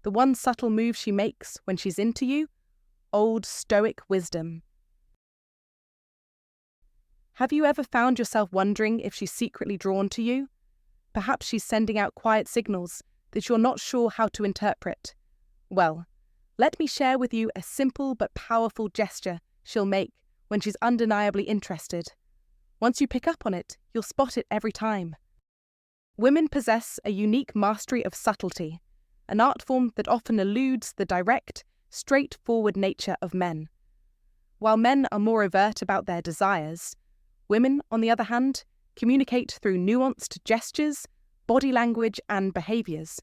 The one subtle move she makes when she's into you, Old Stoic wisdom. Have you ever found yourself wondering if she's secretly drawn to you? Perhaps she's sending out quiet signals that you're not sure how to interpret. Well, let me share with you a simple but powerful gesture she'll make when she's undeniably interested. Once you pick up on it, you'll spot it every time. Women possess a unique mastery of subtlety, an art form that often eludes the direct, straightforward nature of men. While men are more overt about their desires, women, on the other hand, communicate through nuanced gestures, body language, and behaviours.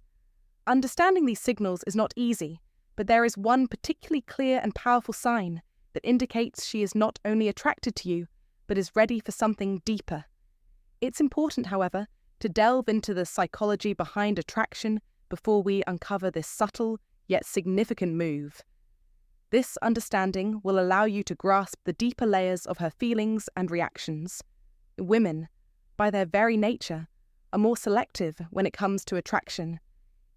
Understanding these signals is not easy, but there is one particularly clear and powerful sign that indicates she is not only attracted to you, but is ready for something deeper. It's important, however, to delve into the psychology behind attraction before we uncover this subtle yet significant move. This understanding will allow you to grasp the deeper layers of her feelings and reactions. Women, by their very nature, are more selective when it comes to attraction.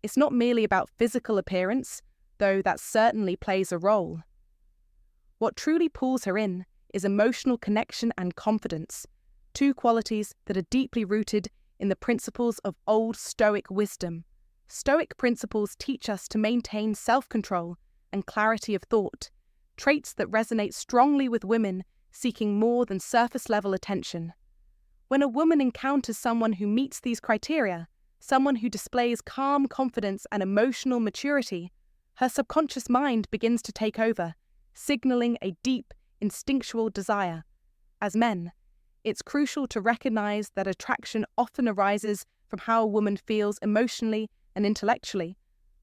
It's not merely about physical appearance, though that certainly plays a role. What truly pulls her in is emotional connection and confidence, two qualities that are deeply rooted in the principles of Old Stoic wisdom. Stoic principles teach us to maintain self-control and clarity of thought, traits that resonate strongly with women seeking more than surface-level attention. When a woman encounters someone who meets these criteria, someone who displays calm confidence and emotional maturity, her subconscious mind begins to take over, signaling a deep, instinctual desire. As men, it's crucial to recognize that attraction often arises from how a woman feels emotionally and intellectually,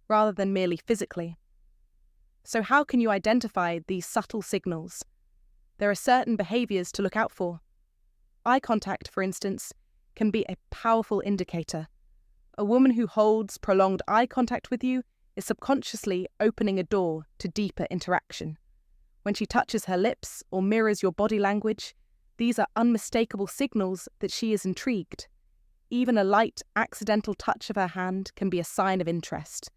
rather than merely physically. So how can you identify these subtle signals? There are certain behaviors to look out for. Eye contact, for instance, can be a powerful indicator. A woman who holds prolonged eye contact with you is subconsciously opening a door to deeper interaction. When she touches her lips or mirrors your body language, these are unmistakable signals that she is intrigued. Even a light, accidental touch of her hand can be a sign of interest.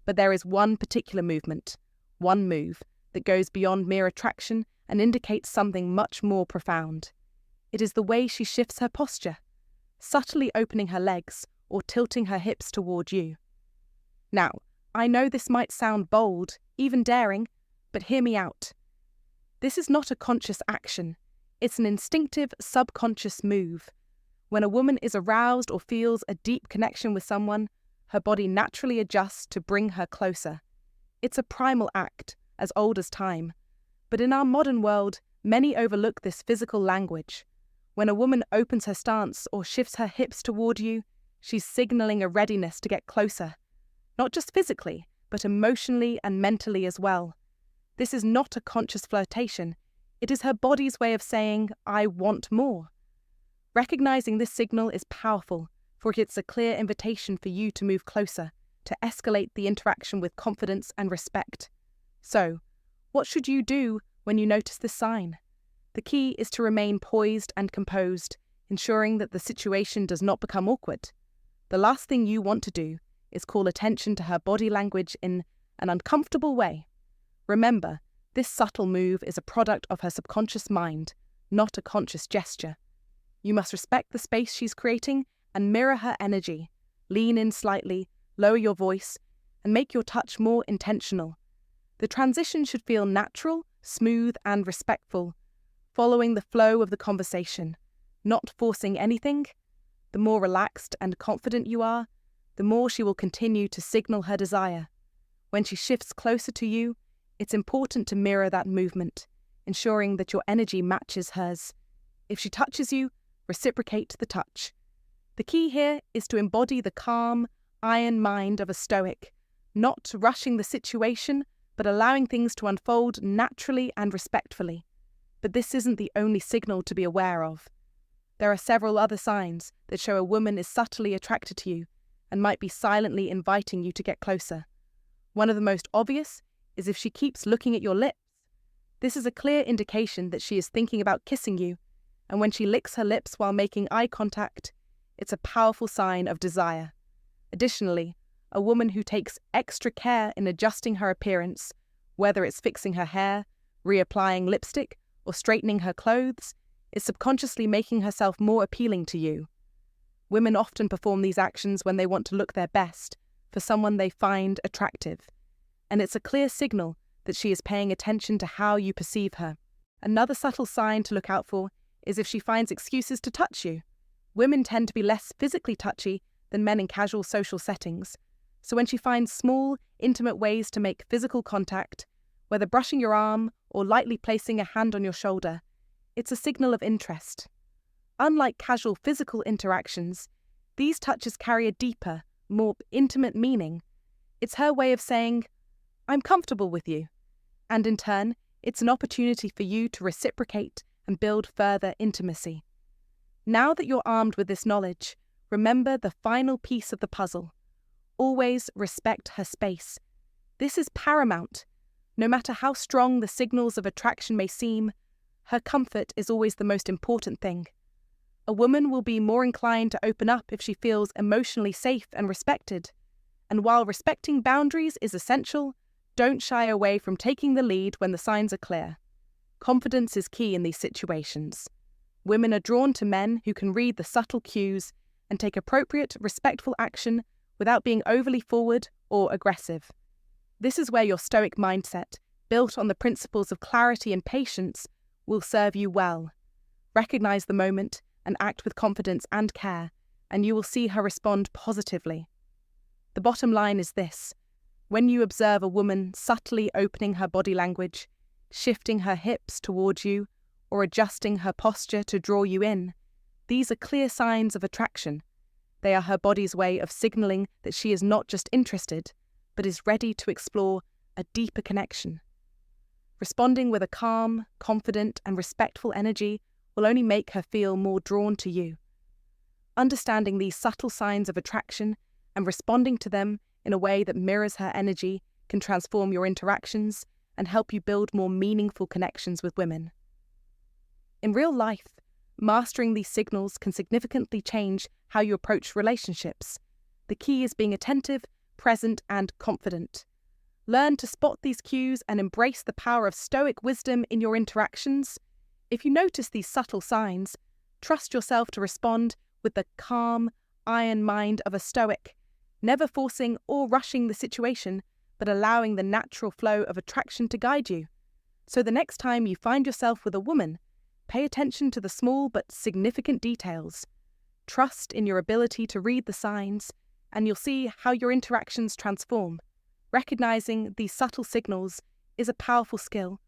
But there is one particular movement, one move, that goes beyond mere attraction and indicates something much more profound. It is the way she shifts her posture, subtly opening her legs or tilting her hips toward you. Now, I know this might sound bold, even daring, but hear me out. This is not a conscious action. It's an instinctive, subconscious move. When a woman is aroused or feels a deep connection with someone, her body naturally adjusts to bring her closer. It's a primal act, as old as time. But in our modern world, many overlook this physical language. When a woman opens her stance or shifts her hips toward you, she's signaling a readiness to get closer. Not just physically, but emotionally and mentally as well. This is not a conscious flirtation. It is her body's way of saying, I want more. Recognizing this signal is powerful, for it's a clear invitation for you to move closer, to escalate the interaction with confidence and respect. So, what should you do when you notice this sign? The key is to remain poised and composed, ensuring that the situation does not become awkward. The last thing you want to do is call attention to her body language in an uncomfortable way. Remember, this subtle move is a product of her subconscious mind, not a conscious gesture. You must respect the space she's creating and mirror her energy. Lean in slightly, lower your voice, and make your touch more intentional. The transition should feel natural, smooth, and respectful, following the flow of the conversation, not forcing anything. The more relaxed and confident you are, the more she will continue to signal her desire. When she shifts closer to you, it's important to mirror that movement, ensuring that your energy matches hers. If she touches you, reciprocate the touch. The key here is to embody the calm, iron mind of a Stoic, not rushing the situation, but allowing things to unfold naturally and respectfully. But this isn't the only signal to be aware of. There are several other signs that show a woman is subtly attracted to you and might be silently inviting you to get closer. One of the most obvious is if she keeps looking at your lips. This is a clear indication that she is thinking about kissing you, and when she licks her lips while making eye contact, it's a powerful sign of desire. Additionally, a woman who takes extra care in adjusting her appearance, whether it's fixing her hair, reapplying lipstick, or straightening her clothes, is subconsciously making herself more appealing to you. Women often perform these actions when they want to look their best for someone they find attractive, and it's a clear signal that she is paying attention to how you perceive her. Another subtle sign to look out for is if she finds excuses to touch you. Women tend to be less physically touchy than men in casual social settings, so when she finds small, intimate ways to make physical contact, whether brushing your arm or lightly placing a hand on your shoulder, it's a signal of interest. Unlike casual physical interactions, these touches carry a deeper, more intimate meaning. It's her way of saying, "I'm comfortable with you," and in turn, it's an opportunity for you to reciprocate and build further intimacy. Now that you're armed with this knowledge, remember the final piece of the puzzle. Always respect her space. This is paramount. No matter how strong the signals of attraction may seem, her comfort is always the most important thing. A woman will be more inclined to open up if she feels emotionally safe and respected. And while respecting boundaries is essential, don't shy away from taking the lead when the signs are clear. Confidence is key in these situations. Women are drawn to men who can read the subtle cues and take appropriate, respectful action without being overly forward or aggressive. This is where your Stoic mindset, built on the principles of clarity and patience, will serve you well. Recognize the moment and act with confidence and care, and you will see her respond positively. The bottom line is this: when you observe a woman subtly opening her body language, shifting her hips towards you, or adjusting her posture to draw you in, these are clear signs of attraction. They are her body's way of signaling that she is not just interested, but is ready to explore a deeper connection. Responding with a calm, confident, and respectful energy will only make her feel more drawn to you. Understanding these subtle signs of attraction and responding to them in a way that mirrors her energy can transform your interactions and help you build more meaningful connections with women. In real life, mastering these signals can significantly change how you approach relationships. The key is being attentive, present, and confident. Learn to spot these cues and embrace the power of Stoic wisdom in your interactions. If you notice these subtle signs, trust yourself to respond with the calm, iron mind of a Stoic, never forcing or rushing the situation, but allowing the natural flow of attraction to guide you. So the next time you find yourself with a woman, pay attention to the small but significant details. Trust in your ability to read the signs, and you'll see how your interactions transform. Recognizing these subtle signals is a powerful skill,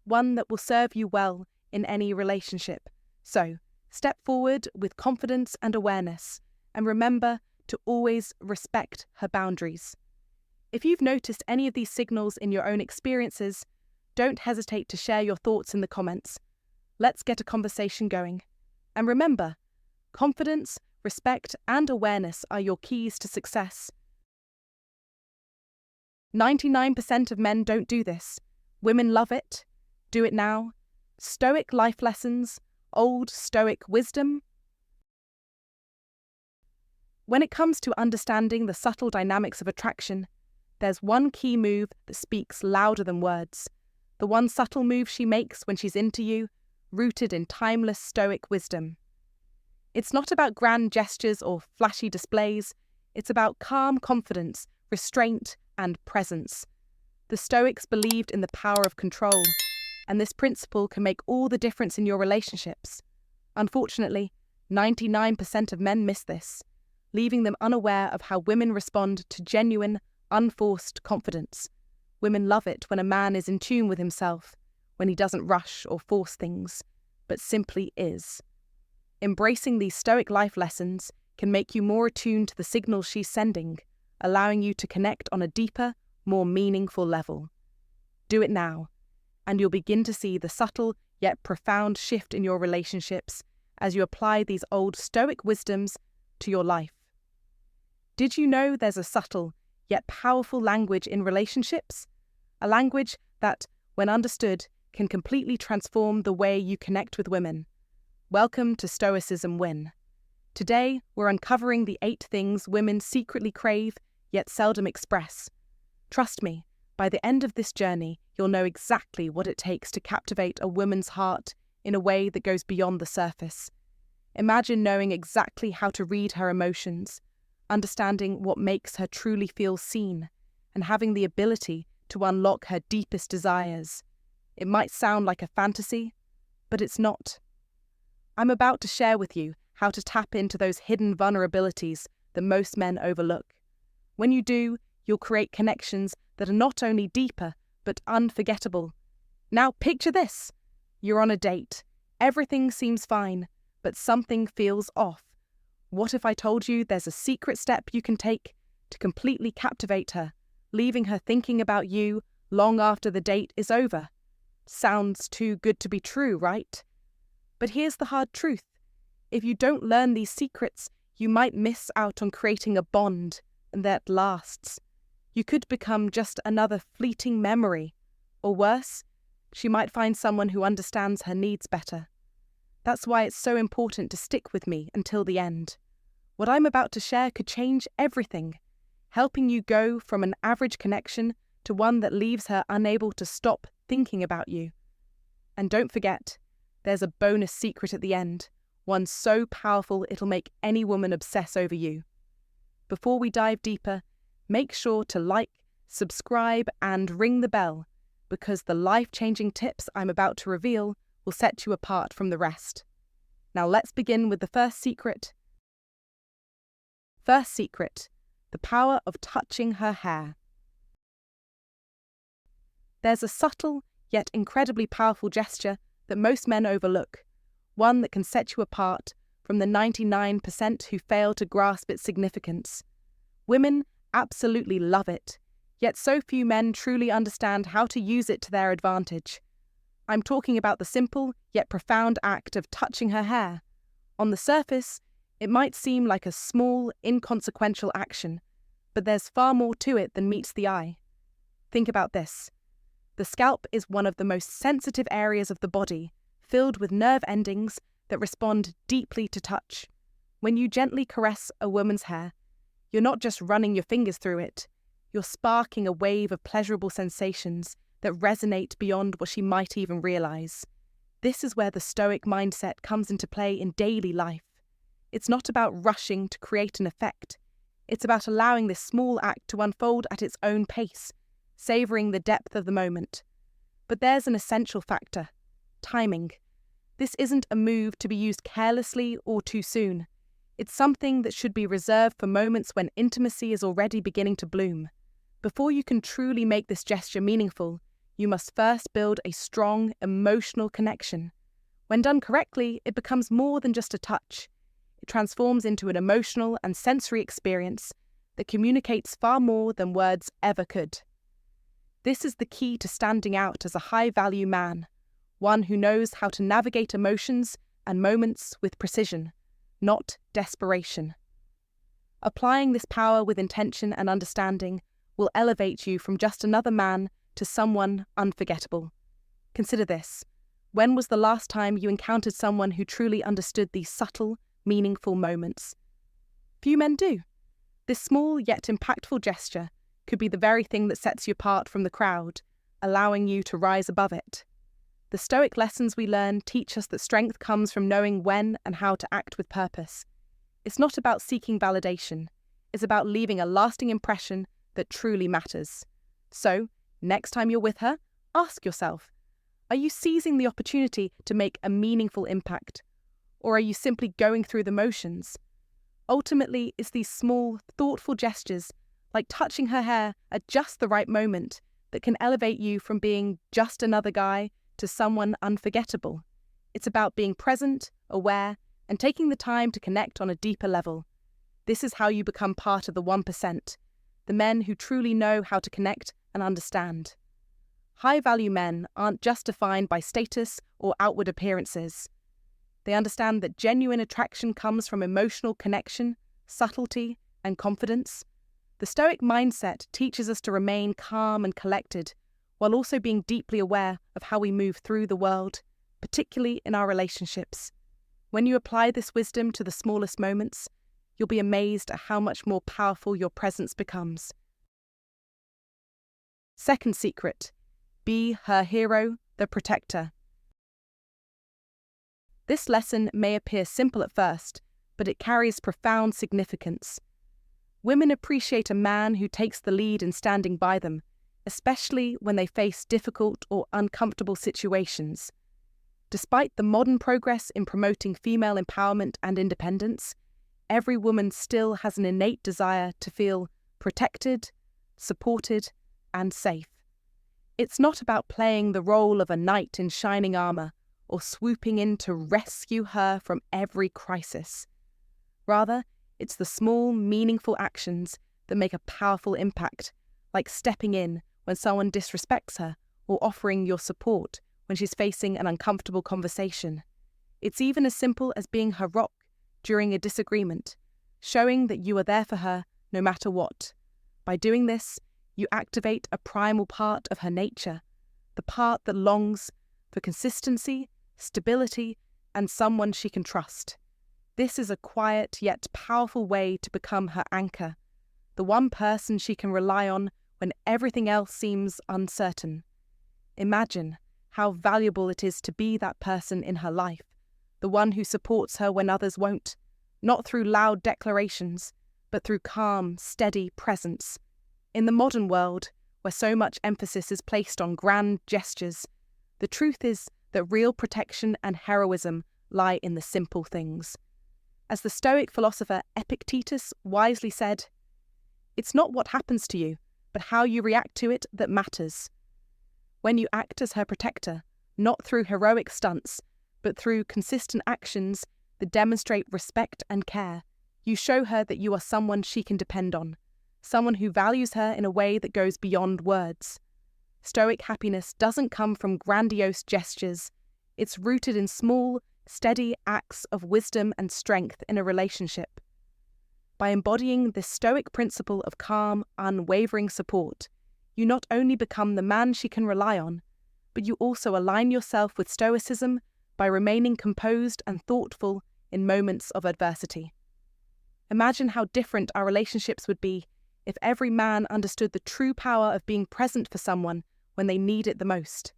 one that will serve you well in any relationship. So, step forward with confidence and awareness, and remember to always respect her boundaries. If you've noticed any of these signals in your own experiences, don't hesitate to share your thoughts in the comments. Let's get a conversation going. And remember, confidence, respect, and awareness are your keys to success. 99% of men don't do this. Women love it. Do it now. Stoic life lessons, Old Stoic wisdom. When it comes to understanding the subtle dynamics of attraction, there's one key move that speaks louder than words. The one subtle move she makes when she's into you, rooted in timeless Stoic wisdom. It's not about grand gestures or flashy displays. It's about calm confidence, restraint, and presence. The Stoics believed in the power of control, and this principle can make all the difference in your relationships. Unfortunately, 99% of men miss this, leaving them unaware of how women respond to genuine, unforced confidence. Women love it when a man is in tune with himself, when he doesn't rush or force things, but simply is. Embracing these Stoic life lessons can make you more attuned to the signals she's sending, allowing you to connect on a deeper, more meaningful level. Do it now, and you'll begin to see the subtle yet profound shift in your relationships as you apply these old Stoic wisdoms to your life. Did you know there's a subtle yet powerful language in relationships? A language that, when understood, can completely transform the way you connect with women. Welcome to Stoicism Win. Today, we're uncovering the 8 things women secretly crave yet seldom express. Trust me, by the end of this journey, you'll know exactly what it takes to captivate a woman's heart in a way that goes beyond the surface. Imagine knowing exactly how to read her emotions, understanding what makes her truly feel seen, and having the ability to unlock her deepest desires. It might sound like a fantasy, but it's not. I'm about to share with you how to tap into those hidden vulnerabilities that most men overlook. When you do, you'll create connections that are not only deeper, but unforgettable. Now picture this. You're on a date. Everything seems fine, but something feels off. What if I told you there's a secret step you can take to completely captivate her, leaving her thinking about you long after the date is over? Sounds too good to be true, right? But here's the hard truth. If you don't learn these secrets, you might miss out on creating a bond that lasts. You could become just another fleeting memory. Or worse, she might find someone who understands her needs better. That's why it's so important to stick with me until the end. What I'm about to share could change everything, helping you go from an average connection to one that leaves her unable to stop thinking about you. And don't forget, there's a bonus secret at the end, one so powerful it'll make any woman obsess over you. Before we dive deeper, make sure to like, subscribe, and ring the bell, because the life-changing tips I'm about to reveal will set you apart from the rest. Now let's begin with the first secret. First secret, the power of touching her hair. There's a subtle, yet incredibly powerful gesture that most men overlook, one that can set you apart from the 99% who fail to grasp its significance. Women absolutely love it, yet so few men truly understand how to use it to their advantage. I'm talking about the simple yet profound act of touching her hair. On the surface, it might seem like a small, inconsequential action, but there's far more to it than meets the eye. Think about this. The scalp is one of the most sensitive areas of the body, filled with nerve endings that respond deeply to touch. When you gently caress a woman's hair, you're not just running your fingers through it, you're sparking a wave of pleasurable sensations that resonate beyond what she might even realize. This is where the Stoic mindset comes into play in daily life. It's not about rushing to create an effect. It's about allowing this small act to unfold at its own pace, savoring the depth of the moment. But there's an essential factor: timing. This isn't a move to be used carelessly or too soon. It's something that should be reserved for moments when intimacy is already beginning to bloom. Before you can truly make this gesture meaningful, you must first build a strong emotional connection. When done correctly, it becomes more than just a touch. It transforms into an emotional and sensory experience that communicates far more than words ever could. This is the key to standing out as a high-value man, one who knows how to navigate emotions and moments with precision, not desperation. Applying this power with intention and understanding will elevate you from just another man to someone unforgettable. Consider this. When was the last time you encountered someone who truly understood these subtle, meaningful moments? Few men do. This small yet impactful gesture could be the very thing that sets you apart from the crowd, allowing you to rise above it. The Stoic lessons we learn teach us that strength comes from knowing when and how to act with purpose. It's not about seeking validation. It's about leaving a lasting impression that truly matters. So, next time you're with her, ask yourself, are you seizing the opportunity to make a meaningful impact? Or are you simply going through the motions? Ultimately, it's these small, thoughtful gestures, like touching her hair at just the right moment, that can elevate you from being just another guy to someone unforgettable. It's about being present, aware, and taking the time to connect on a deeper level. This is how you become part of the 1%, the men who truly know how to connect and understand. High-value men aren't just defined by status or outward appearances. They understand that genuine attraction comes from emotional connection, subtlety, and confidence. The Stoic mindset teaches us to remain calm and collected, while also being deeply aware of how we move through the world, particularly in our relationships. When you apply this wisdom to the smallest moments, you'll be amazed at how much more powerful your presence becomes. Second secret: be her hero, the protector. This lesson may appear simple at first, but it carries profound significance. Women appreciate a man who takes the lead in standing by them, especially when they face difficult or uncomfortable situations. Despite the modern progress in promoting female empowerment and independence, every woman still has an innate desire to feel protected, supported, and safe. It's not about playing the role of a knight in shining armor or swooping in to rescue her from every crisis. Rather, it's the small, meaningful actions that make a powerful impact, like stepping in when someone disrespects her or offering your support when she's facing an uncomfortable conversation. It's even as simple as being her rock during a disagreement, showing that you are there for her no matter what. By doing this, you activate a primal part of her nature, the part that longs for consistency, stability, and someone she can trust. This is a quiet yet powerful way to become her anchor, the one person she can rely on when everything else seems uncertain. Imagine how valuable it is to be that person in her life, the one who supports her when others won't, not through loud declarations, but through calm, steady presence. In the modern world, where so much emphasis is placed on grand gestures, the truth is that real protection and heroism lie in the simple things. As the Stoic philosopher Epictetus wisely said, "It's not what happens to you, but how you react to it that matters." When you act as her protector, not through heroic stunts, but through consistent actions that demonstrate respect and care, you show her that you are someone she can depend on, someone who values her in a way that goes beyond words. Stoic happiness doesn't come from grandiose gestures. It's rooted in small, steady acts of wisdom and strength in a relationship. By embodying this Stoic principle of calm, unwavering support, you not only become the man she can rely on, but you also align yourself with Stoicism by remaining composed and thoughtful in moments of adversity. Imagine how different our relationships would be if every man understood the true power of being present for someone when they need it the most.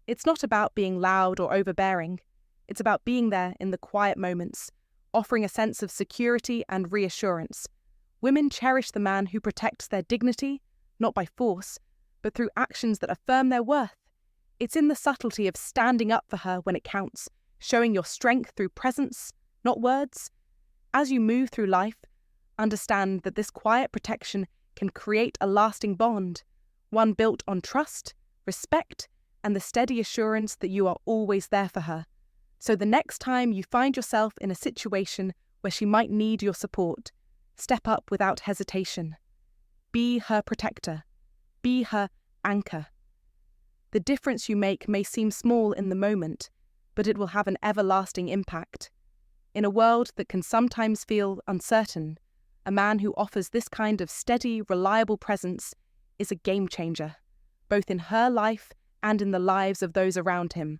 It's not about being loud or overbearing. It's about being there in the quiet moments, offering a sense of security and reassurance. Women cherish the man who protects their dignity, not by force, but through actions that affirm their worth. It's in the subtlety of standing up for her when it counts, showing your strength through presence, not words. As you move through life, understand that this quiet protection can create a lasting bond, one built on trust, respect, and the steady assurance that you are always there for her. So the next time you find yourself in a situation where she might need your support, step up without hesitation. Be her protector. Be her anchor. The difference you make may seem small in the moment, but it will have an everlasting impact. In a world that can sometimes feel uncertain, a man who offers this kind of steady, reliable presence is a game changer, both in her life and in the lives of those around him.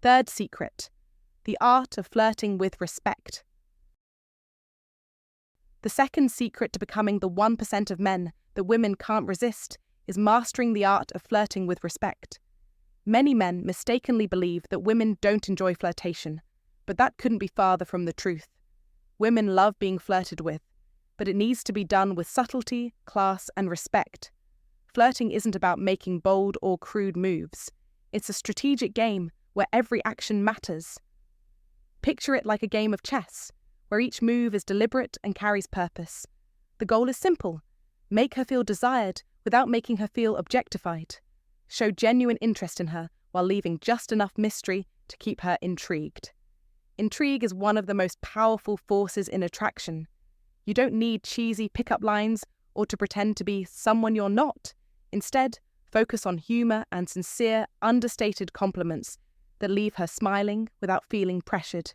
Third secret: the art of flirting with respect. The second secret to becoming the 1% of men that women can't resist is mastering the art of flirting with respect. Many men mistakenly believe that women don't enjoy flirtation, but that couldn't be farther from the truth. Women love being flirted with, but it needs to be done with subtlety, class, and respect. Flirting isn't about making bold or crude moves. It's a strategic game where every action matters. Picture it like a game of chess, where each move is deliberate and carries purpose. The goal is simple: make her feel desired without making her feel objectified. Show genuine interest in her while leaving just enough mystery to keep her intrigued. Intrigue is one of the most powerful forces in attraction. You don't need cheesy pickup lines or to pretend to be someone you're not. Instead, focus on humor and sincere, understated compliments that leave her smiling without feeling pressured.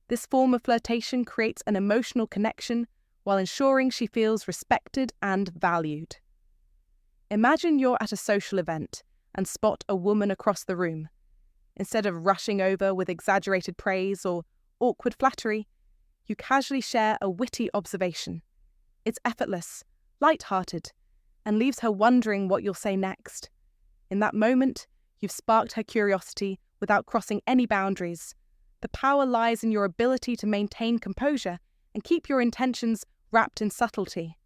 This form of flirtation creates an emotional connection while ensuring she feels respected and valued. Imagine you're at a social event and spot a woman across the room. Instead of rushing over with exaggerated praise or awkward flattery, you casually share a witty observation. It's effortless, light-hearted, and leaves her wondering what you'll say next. In that moment, you've sparked her curiosity without crossing any boundaries. The power lies in your ability to maintain composure and keep your intentions wrapped in subtlety.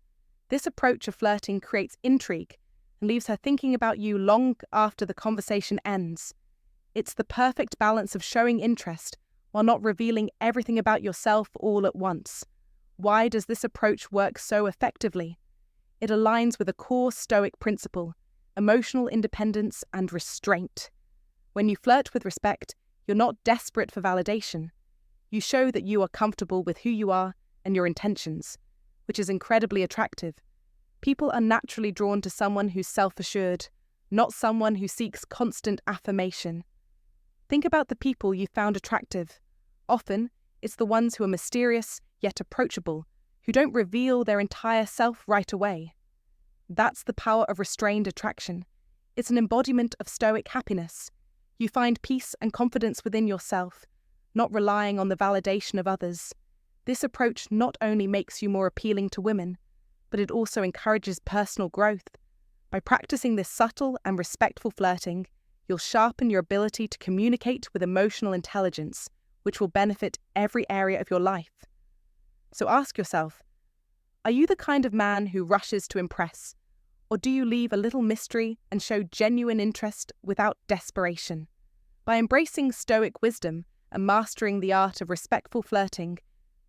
This approach of flirting creates intrigue and leaves her thinking about you long after the conversation ends. It's the perfect balance of showing interest while not revealing everything about yourself all at once. Why does this approach work so effectively? It aligns with a core Stoic principle: emotional independence and restraint. When you flirt with respect, you're not desperate for validation. You show that you are comfortable with who you are and your intentions, which is incredibly attractive. People are naturally drawn to someone who's self-assured, not someone who seeks constant affirmation. Think about the people you found attractive. Often, it's the ones who are mysterious yet approachable, who don't reveal their entire self right away. That's the power of restrained attraction. It's an embodiment of Stoic happiness. You find peace and confidence within yourself, not relying on the validation of others. This approach not only makes you more appealing to women, but it also encourages personal growth. By practicing this subtle and respectful flirting, you'll sharpen your ability to communicate with emotional intelligence, which will benefit every area of your life. So ask yourself, are you the kind of man who rushes to impress, or do you leave a little mystery and show genuine interest without desperation? By embracing Stoic wisdom and mastering the art of respectful flirting,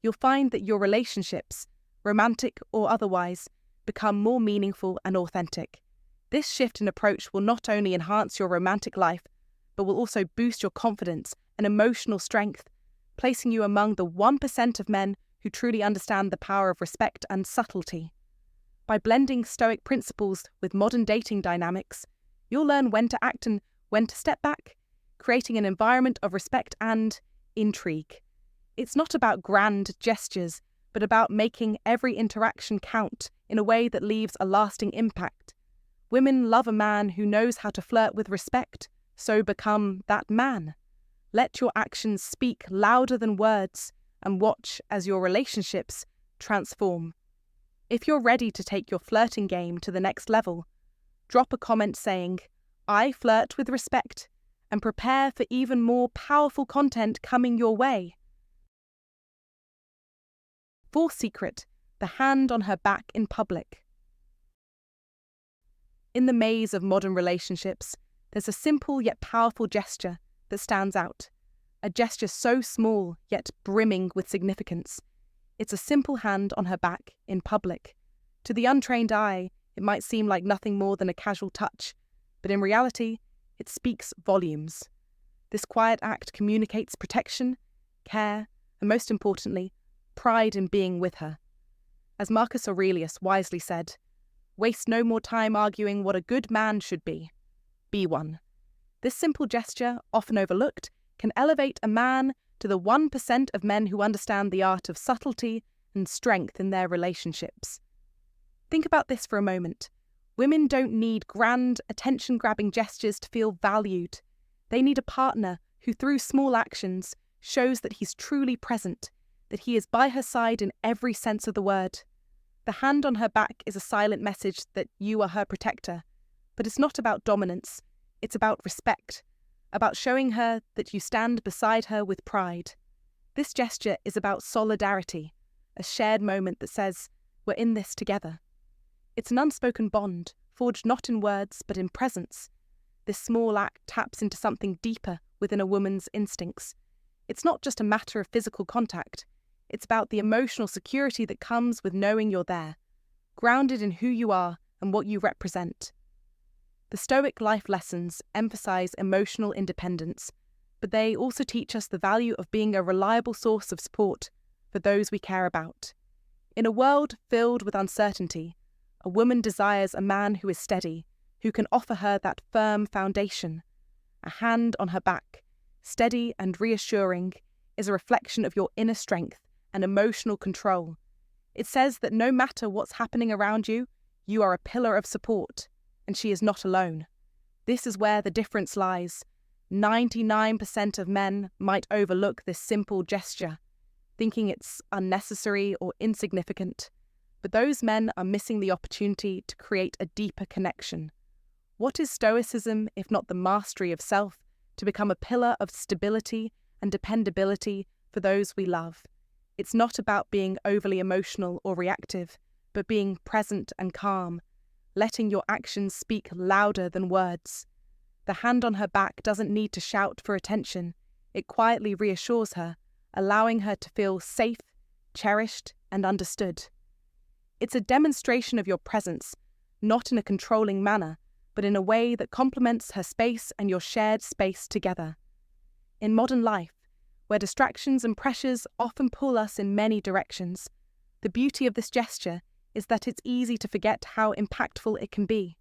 you'll find that your relationships, romantic or otherwise, become more meaningful and authentic. This shift in approach will not only enhance your romantic life, but will also boost your confidence and emotional strength, placing you among the 1% of men who truly understand the power of respect and subtlety. By blending Stoic principles with modern dating dynamics, you'll learn when to act and when to step back, creating an environment of respect and intrigue. It's not about grand gestures, but about making every interaction count in a way that leaves a lasting impact. Women love a man who knows how to flirt with respect, so become that man. Let your actions speak louder than words and watch as your relationships transform. If you're ready to take your flirting game to the next level, drop a comment saying, "I flirt with respect," and prepare for even more powerful content coming your way. Fourth secret, the hand on her back in public. In the maze of modern relationships, there's a simple yet powerful gesture that stands out. A gesture so small yet brimming with significance. It's a simple hand on her back in public. To the untrained eye, it might seem like nothing more than a casual touch, but in reality, it speaks volumes. This quiet act communicates protection, care, and most importantly, pride in being with her. As Marcus Aurelius wisely said, "Waste no more time arguing what a good man should be. Be one." This simple gesture, often overlooked, can elevate a man to the 1% of men who understand the art of subtlety and strength in their relationships. Think about this for a moment. Women don't need grand, attention-grabbing gestures to feel valued. They need a partner who, through small actions, shows that he's truly present, that he is by her side in every sense of the word. The hand on her back is a silent message that you are her protector. But it's not about dominance. It's about respect, about showing her that you stand beside her with pride. This gesture is about solidarity, a shared moment that says, "We're in this together." It's an unspoken bond, forged not in words but in presence. This small act taps into something deeper within a woman's instincts. It's not just a matter of physical contact. It's about the emotional security that comes with knowing you're there, grounded in who you are and what you represent. The Stoic life lessons emphasize emotional independence, but they also teach us the value of being a reliable source of support for those we care about. In a world filled with uncertainty, a woman desires a man who is steady, who can offer her that firm foundation. A hand on her back, steady and reassuring, is a reflection of your inner strength and emotional control. It says that no matter what's happening around you, you are a pillar of support, and she is not alone. This is where the difference lies. 99% of men might overlook this simple gesture. thinking it's unnecessary or insignificant. But those men are missing the opportunity to create a deeper connection. What is Stoicism if not the mastery of self to become a pillar of stability and dependability for those we love? It's not about being overly emotional or reactive, but being present and calm, letting your actions speak louder than words. The hand on her back doesn't need to shout for attention. It quietly reassures her, allowing her to feel safe, cherished, and understood. It's a demonstration of your presence, not in a controlling manner, but in a way that complements her space and your shared space together. In modern life, where distractions and pressures often pull us in many directions, the beauty of this gesture is that it's easy to forget how impactful it can be.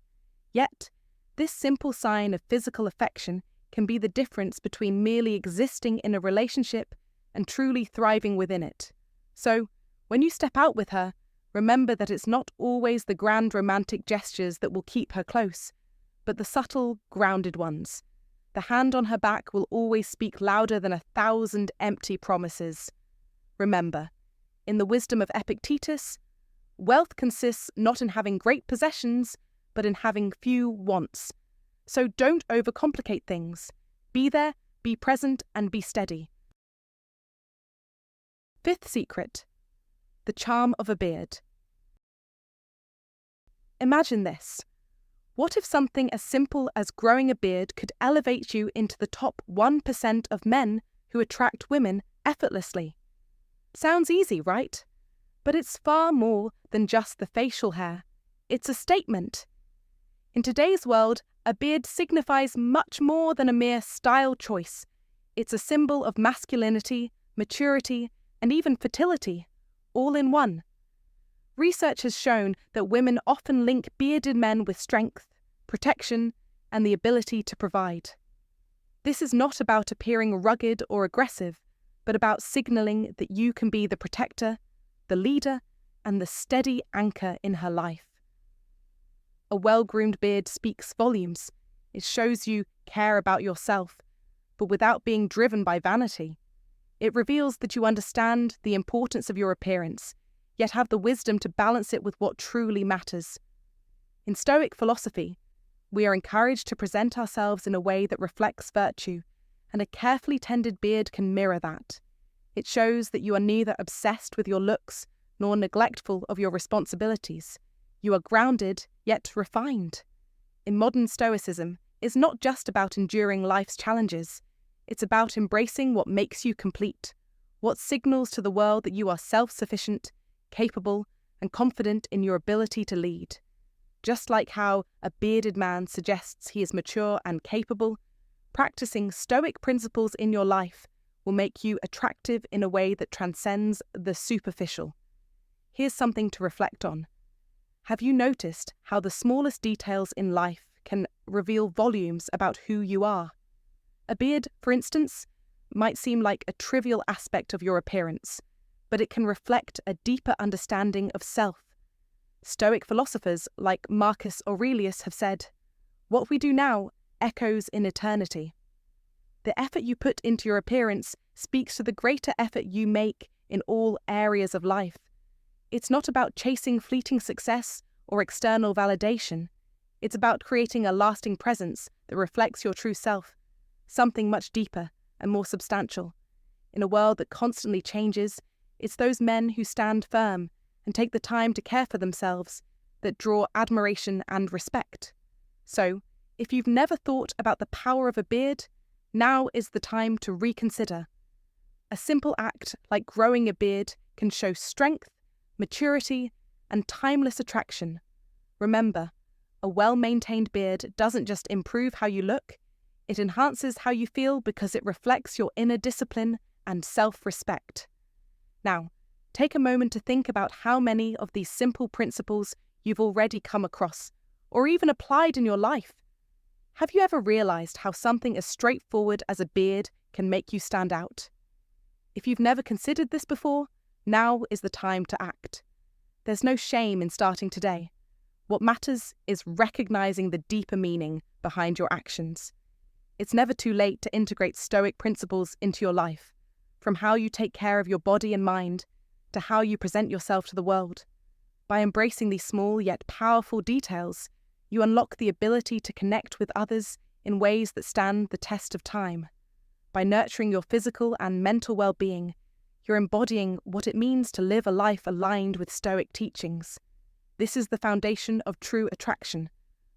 Yet, this simple sign of physical affection can be the difference between merely existing in a relationship and truly thriving within it. So, when you step out with her, remember that it's not always the grand romantic gestures that will keep her close, but the subtle, grounded ones. The hand on her back will always speak louder than 1,000 empty promises. Remember, in the wisdom of Epictetus, wealth consists not in having great possessions, but in having few wants. So don't overcomplicate things. Be there, be present, and be steady. Fifth secret: the charm of a beard. Imagine this. What if something as simple as growing a beard could elevate you into the top 1% of men who attract women effortlessly? Sounds easy, right? But it's far more than just the facial hair. It's a statement. In today's world, a beard signifies much more than a mere style choice. It's a symbol of masculinity, maturity, and even fertility, all in one. Research has shown that women often link bearded men with strength, protection, and the ability to provide. This is not about appearing rugged or aggressive, but about signaling that you can be the protector, the leader, and the steady anchor in her life. A well-groomed beard speaks volumes. It shows you care about yourself, but without being driven by vanity. It reveals that you understand the importance of your appearance, yet have the wisdom to balance it with what truly matters. In Stoic philosophy, we are encouraged to present ourselves in a way that reflects virtue, and a carefully tended beard can mirror that. It shows that you are neither obsessed with your looks nor neglectful of your responsibilities. You are grounded, yet refined. In modern Stoicism, it's not just about enduring life's challenges. It's about embracing what makes you complete, what signals to the world that you are self-sufficient, capable, and confident in your ability to lead. Just like how a bearded man suggests he is mature and capable, practicing Stoic principles in your life will make you attractive in a way that transcends the superficial. Here's something to reflect on. Have you noticed how the smallest details in life can reveal volumes about who you are? A beard, for instance, might seem like a trivial aspect of your appearance, but it can reflect a deeper understanding of self. Stoic philosophers like Marcus Aurelius have said, "What we do now echoes in eternity." The effort you put into your appearance speaks to the greater effort you make in all areas of life. It's not about chasing fleeting success or external validation. It's about creating a lasting presence that reflects your true self, something much deeper and more substantial. In a world that constantly changes, it's those men who stand firm and take the time to care for themselves that draw admiration and respect. So, if you've never thought about the power of a beard, now is the time to reconsider. A simple act like growing a beard can show strength, maturity, and timeless attraction. Remember, a well-maintained beard doesn't just improve how you look, it enhances how you feel because it reflects your inner discipline and self-respect. Now, take a moment to think about how many of these simple principles you've already come across, or even applied in your life. Have you ever realized how something as straightforward as a beard can make you stand out? If you've never considered this before, now is the time to act. There's no shame in starting today. What matters is recognizing the deeper meaning behind your actions. It's never too late to integrate Stoic principles into your life. from how you take care of your body and mind to how you present yourself to the world. By embracing these small yet powerful details, you unlock the ability to connect with others in ways that stand the test of time. By nurturing your physical and mental well-being, you're embodying what it means to live a life aligned with Stoic teachings. This is the foundation of true attraction,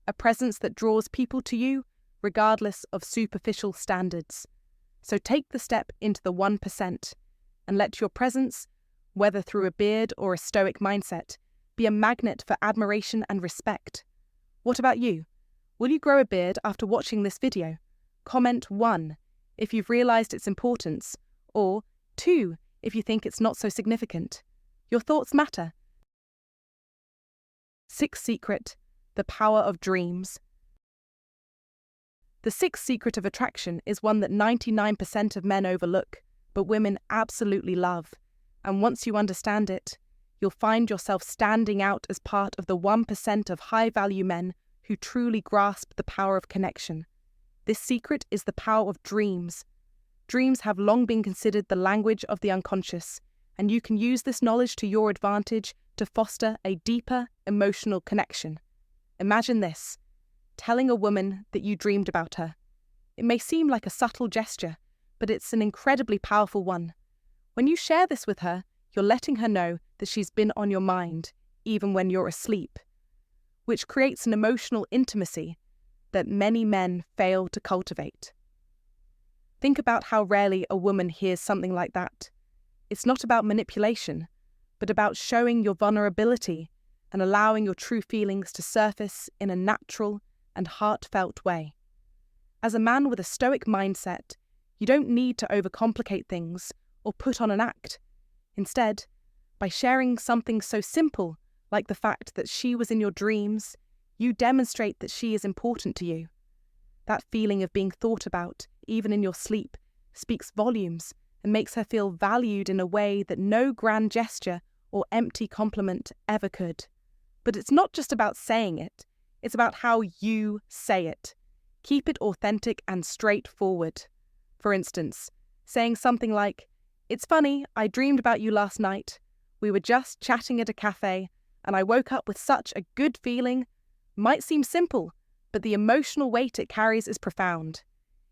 a presence that draws people to you regardless of superficial standards. So take the step into the 1% and let your presence, whether through a beard or a Stoic mindset, be a magnet for admiration and respect. What about you? Will you grow a beard after watching this video? Comment 1 if you've realised its importance, or 2 if you think it's not so significant. Your thoughts matter. 6th secret, the power of dreams. The 6th secret of attraction is one that 99% of men overlook, but women absolutely love. And once you understand it, you'll find yourself standing out as part of the 1% of high-value men who truly grasp the power of connection. This secret is the power of dreams. Dreams have long been considered the language of the unconscious, and you can use this knowledge to your advantage to foster a deeper emotional connection. Imagine this: telling a woman that you dreamed about her. It may seem like a subtle gesture, but it's an incredibly powerful one. When you share this with her, you're letting her know that she's been on your mind, even when you're asleep, which creates an emotional intimacy that many men fail to cultivate. Think about how rarely a woman hears something like that. It's not about manipulation, but about showing your vulnerability and allowing your true feelings to surface in a natural and heartfelt way. As a man with a Stoic mindset, you don't need to overcomplicate things or put on an act. Instead, by sharing something so simple, like the fact that she was in your dreams, you demonstrate that she is important to you. That feeling of being thought about, even in your sleep, speaks volumes and makes her feel valued in a way that no grand gesture or empty compliment ever could. But it's not just about saying it, it's about how you say it. Keep it authentic and straightforward. For instance, saying something like, "It's funny, I dreamed about you last night. We were just chatting at a cafe, and I woke up with such a good feeling," might seem simple, but the emotional weight it carries is profound.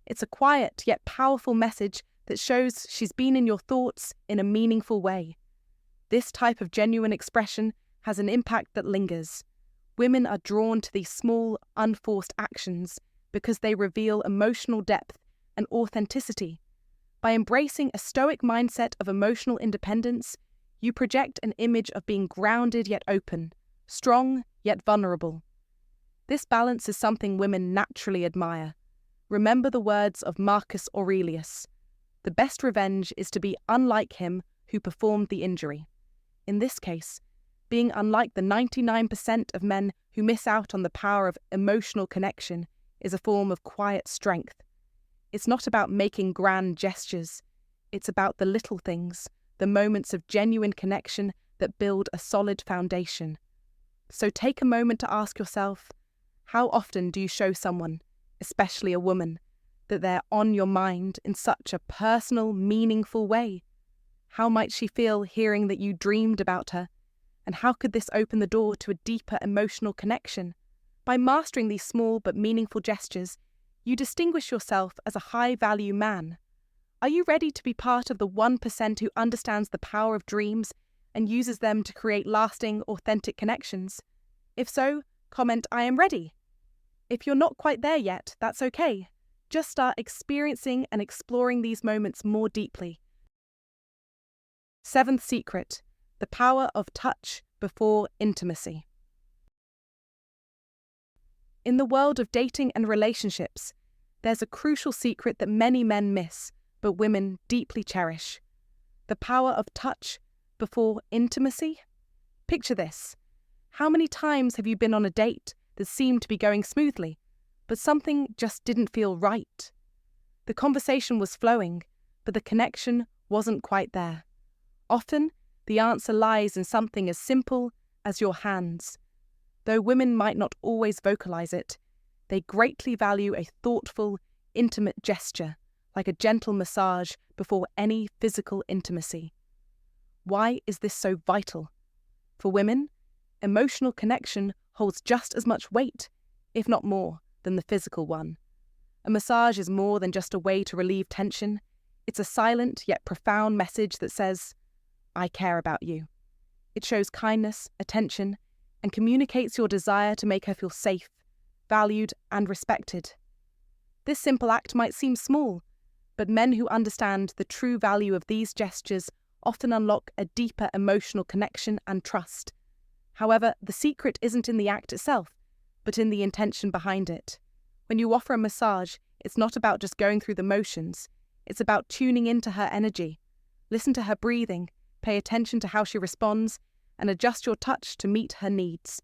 It's a quiet yet powerful message that shows she's been in your thoughts in a meaningful way. This type of genuine expression has an impact that lingers. Women are drawn to these small, unforced actions because they reveal emotional depth and authenticity. By embracing a Stoic mindset of emotional independence, you project an image of being grounded yet open, strong yet vulnerable. This balance is something women naturally admire. Remember the words of Marcus Aurelius: "The best revenge is to be unlike him who performed the injury." In this case, being unlike the 99% of men who miss out on the power of emotional connection is a form of quiet strength. It's not about making grand gestures. It's about the little things, the moments of genuine connection that build a solid foundation. So take a moment to ask yourself, how often do you show someone, especially a woman, that they're on your mind in such a personal, meaningful way? How might she feel hearing that you dreamed about her? And how could this open the door to a deeper emotional connection? By mastering these small but meaningful gestures, you distinguish yourself as a high-value man. Are you ready to be part of the 1% who understands the power of dreams and uses them to create lasting, authentic connections? If so, comment "I am ready." If you're not quite there yet, that's okay. Just start experiencing and exploring these moments more deeply. 7th secret, the power of touch before intimacy. In the world of dating and relationships, there's a crucial secret that many men miss, but women deeply cherish. The power of touch before intimacy? Picture this. How many times have you been on a date that seemed to be going smoothly, but something just didn't feel right? The conversation was flowing, but the connection wasn't quite there. Often, the answer lies in something as simple as your hands. Though women might not always vocalize it, they greatly value a thoughtful, intimate gesture, like a gentle massage before any physical intimacy. Why is this so vital? For women, emotional connection holds just as much weight, if not more, than the physical one. A massage is more than just a way to relieve tension. It's a silent yet profound message that says, "I care about you." It shows kindness, attention, and communicates your desire to make her feel safe, valued, and respected. This simple act might seem small, but men who understand the true value of these gestures often unlock a deeper emotional connection and trust. However, the secret isn't in the act itself, but in the intention behind it. When you offer a massage, it's not about just going through the motions. It's about tuning into her energy. Listen to her breathing, pay attention to how she responds, and adjust your touch to meet her needs.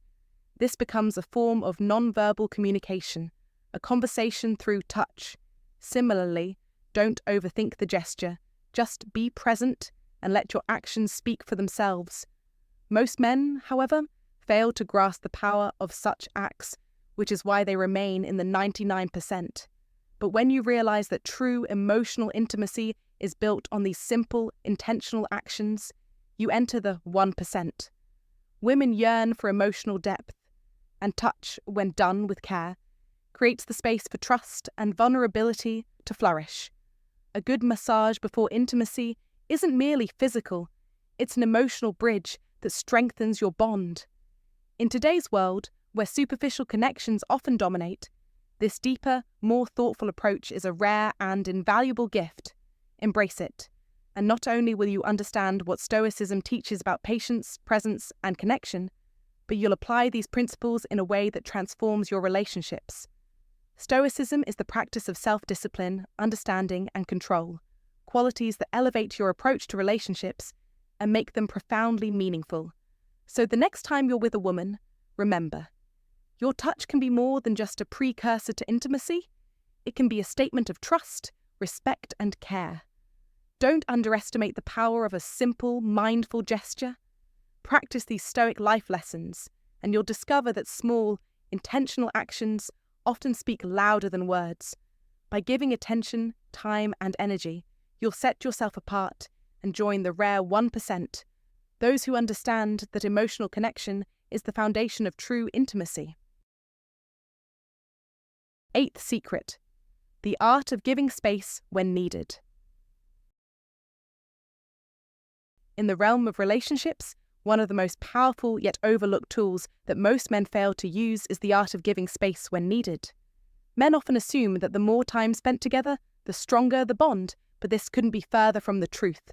This becomes a form of non-verbal communication, a conversation through touch. Similarly, don't overthink the gesture. Just be present and let your actions speak for themselves. Most men, however, fail to grasp the power of such acts, which is why they remain in the 99%. But when you realize that true emotional intimacy is built on these simple, intentional actions, you enter the 1%. Women yearn for emotional depth, and touch, when done with care, creates the space for trust and vulnerability to flourish. A good massage before intimacy isn't merely physical, it's an emotional bridge that strengthens your bond. In today's world, where superficial connections often dominate, this deeper, more thoughtful approach is a rare and invaluable gift. Embrace it, and not only will you understand what Stoicism teaches about patience, presence, and connection, but you'll apply these principles in a way that transforms your relationships. Stoicism is the practice of self-discipline, understanding, and control, qualities that elevate your approach to relationships and make them profoundly meaningful. So the next time you're with a woman, remember, your touch can be more than just a precursor to intimacy. It can be a statement of trust, respect, and care. Don't underestimate the power of a simple, mindful gesture. Practice these Stoic life lessons, and you'll discover that small, intentional actions often speak louder than words. By giving attention, time, and energy, you'll set yourself apart and join the rare 1%, those who understand that emotional connection is the foundation of true intimacy. 8th secret: the art of giving space when needed. In the realm of relationships, one of the most powerful yet overlooked tools that most men fail to use is the art of giving space when needed. Men often assume that the more time spent together, the stronger the bond, but this couldn't be further from the truth.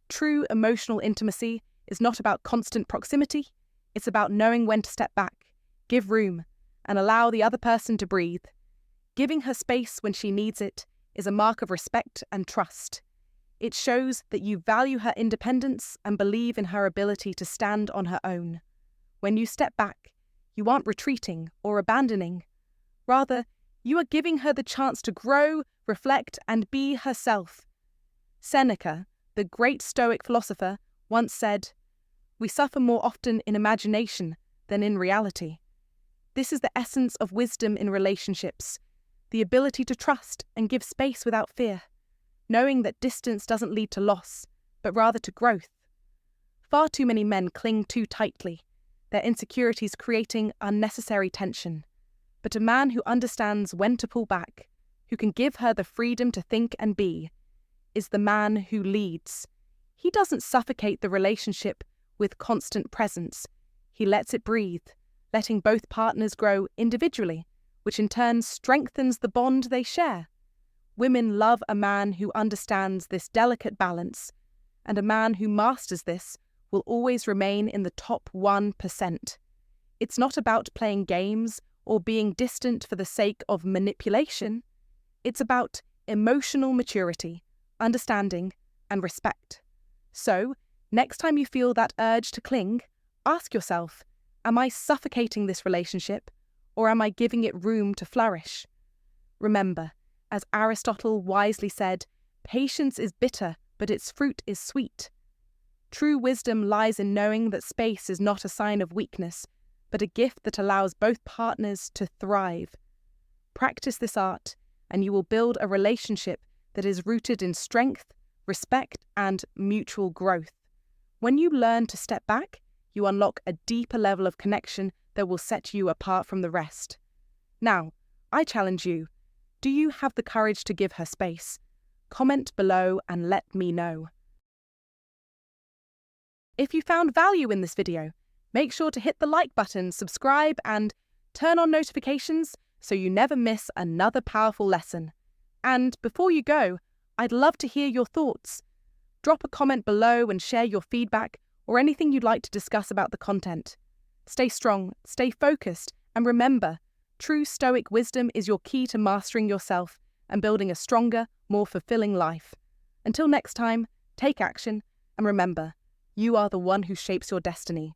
True emotional intimacy is not about constant proximity, it's about knowing when to step back, give room, and allow the other person to breathe. Giving her space when she needs it is a mark of respect and trust. It shows that you value her independence and believe in her ability to stand on her own. When you step back, you aren't retreating or abandoning. Rather, you are giving her the chance to grow, reflect, and be herself. Seneca, the great Stoic philosopher, once said, "We suffer more often in imagination than in reality." This is the essence of wisdom in relationships, the ability to trust and give space without fear, knowing that distance doesn't lead to loss, but rather to growth. Far too many men cling too tightly, their insecurities creating unnecessary tension. But a man who understands when to pull back, who can give her the freedom to think and be, is the man who leads. He doesn't suffocate the relationship with constant presence. He lets it breathe, letting both partners grow individually, which in turn strengthens the bond they share. Women love a man who understands this delicate balance, and a man who masters this will always remain in the top 1%. It's not about playing games or being distant for the sake of manipulation. It's about emotional maturity, understanding, and respect. So, next time you feel that urge to cling, ask yourself, am I suffocating this relationship, or am I giving it room to flourish? Remember, as Aristotle wisely said, patience is bitter, but its fruit is sweet. True wisdom lies in knowing that space is not a sign of weakness, but a gift that allows both partners to thrive. Practice this art, and you will build a relationship that is rooted in strength, respect, and mutual growth. When you learn to step back, you unlock a deeper level of connection that will set you apart from the rest. Now, I challenge you. Do you have the courage to give her space? Comment below and let me know. If you found value in this video, make sure to hit the like button, subscribe, and turn on notifications so you never miss another powerful lesson. And before you go, I'd love to hear your thoughts. Drop a comment below and share your feedback or anything you'd like to discuss about the content. Stay strong, stay focused, and remember, true Stoic wisdom is your key to mastering yourself and building a stronger, more fulfilling life. Until next time, take action, and remember, you are the one who shapes your destiny.